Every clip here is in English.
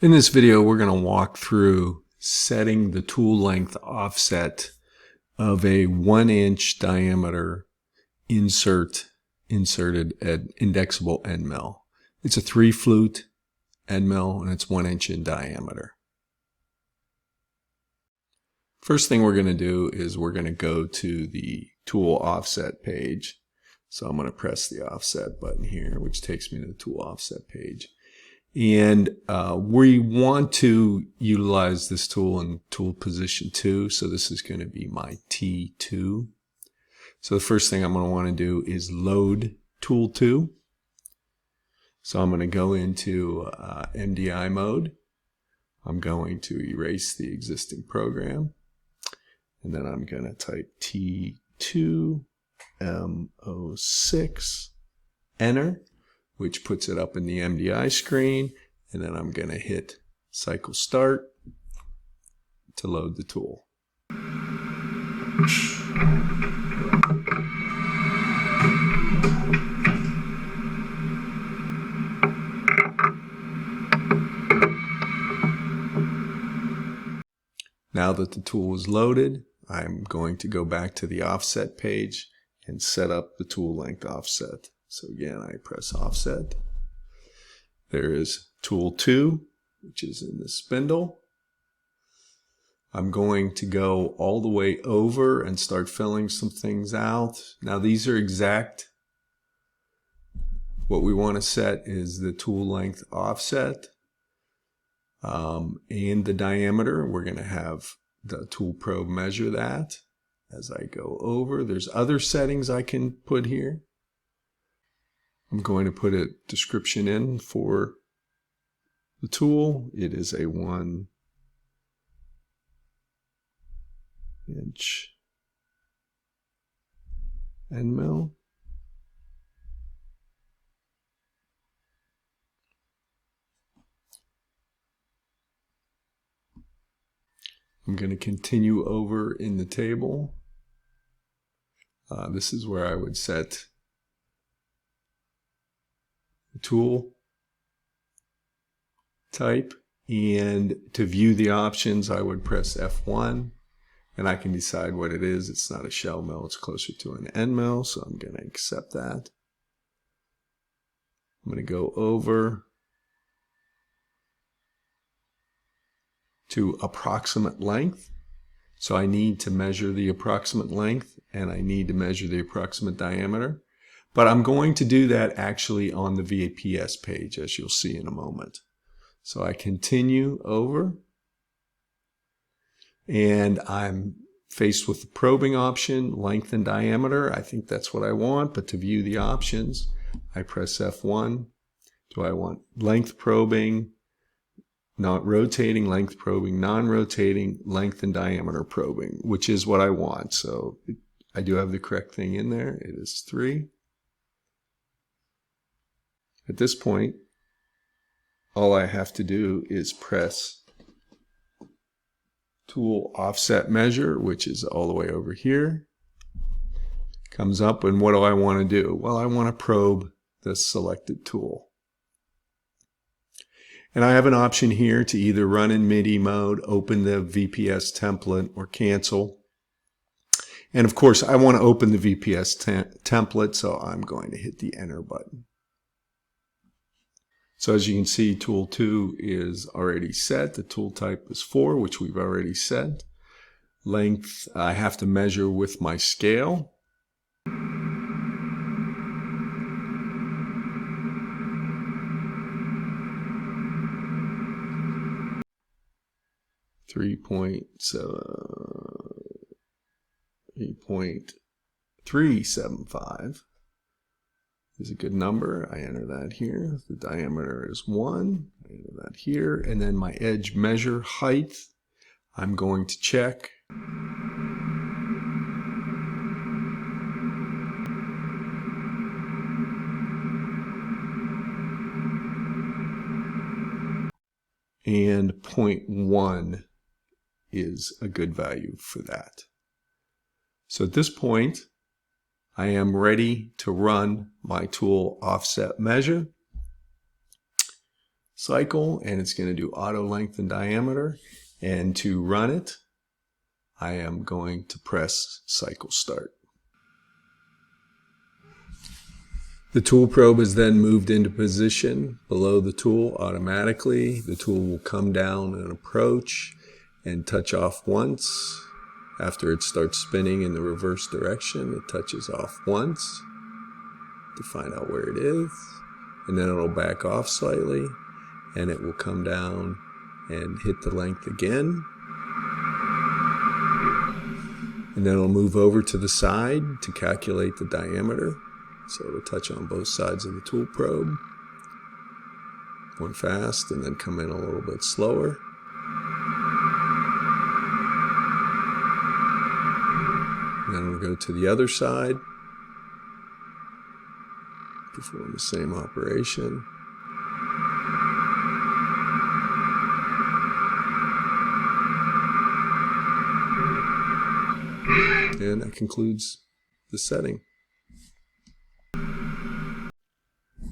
In this video, we're going to walk through setting the tool length offset of a 1-inch diameter inserted indexable end mill. It's a 3-flute end mill and it's 1 inch in diameter. First thing we're going to do is we're going to go to the tool offset page. So I'm going to press the offset button here, which takes me to the tool offset page. And we want to utilize this tool in tool position 2. So this is going to be my T2. So the first thing I'm going to want to do is load tool 2. So I'm going to go into MDI mode. I'm going to erase the existing program. And then I'm going to type T2 M06, enter, which puts it up in the MDI screen, and then I'm going to hit cycle start to load the tool. Now that the tool is loaded, I'm going to go back to the offset page and set up the tool length offset. So again, I press offset. There is tool 2, which is in the spindle. I'm going to go all the way over and start filling some things out. Now these are exact. What we want to set is the tool length offset and the diameter. We're going to have the tool probe measure that as I go over. There's other settings I can put here. I'm going to put a description in for the tool. It is a 1 inch end mill. I'm going to continue over in the table. This is where I would set the tool type, and to view the options I would press F1 and I can decide what it is. It's not a shell mill, it's closer to an end mill, so I'm going to accept that. I'm going to go over to approximate length. So I need to measure the approximate length and I need to measure the approximate diameter. But I'm going to do that actually on the VPS page, as you'll see in a moment. So I continue over and I'm faced with the probing option, length and diameter. I think that's what I want, but to view the options, I press F1. Do I want length probing, not rotating, length probing, non-rotating, length and diameter probing, which is what I want. So I do have the correct thing in there. It is 3. At this point, all I have to do is press tool offset measure, which is all the way over here. Comes up, and what do I want to do? Well, I want to probe the selected tool. And I have an option here to either run in MIDI mode, open the VPS template, or cancel. And of course, I want to open the VPS template, so I'm going to hit the enter button. So as you can see, tool 2 is already set. The tool type is 4, which we've already set. Length, I have to measure with my scale. .375 is a good number. I enter that here. The diameter is 1. I enter that here. And then my edge measure height, I'm going to check. And 0.1 is a good value for that. So at this point, I am ready to run my tool offset measure. cycle, and it's going to do auto length and diameter. And to run it, I am going to press cycle start. The tool probe is then moved into position below the tool automatically. The tool will come down and approach and touch off once. After it starts spinning in the reverse direction, it touches off once to find out where it is. And then it'll back off slightly, and it will come down and hit the length again. And then it'll move over to the side to calculate the diameter. So it'll touch on both sides of the tool probe. One fast and then come in a little bit slower. And then we'll go to the other side. Perform the same operation. And that concludes the setting.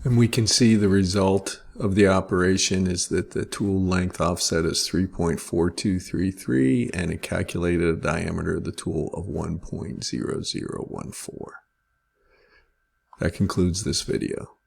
And we can see the result of the operation is that the tool length offset is 3.4233 and it calculated a diameter of the tool of 1.0014. That concludes this video.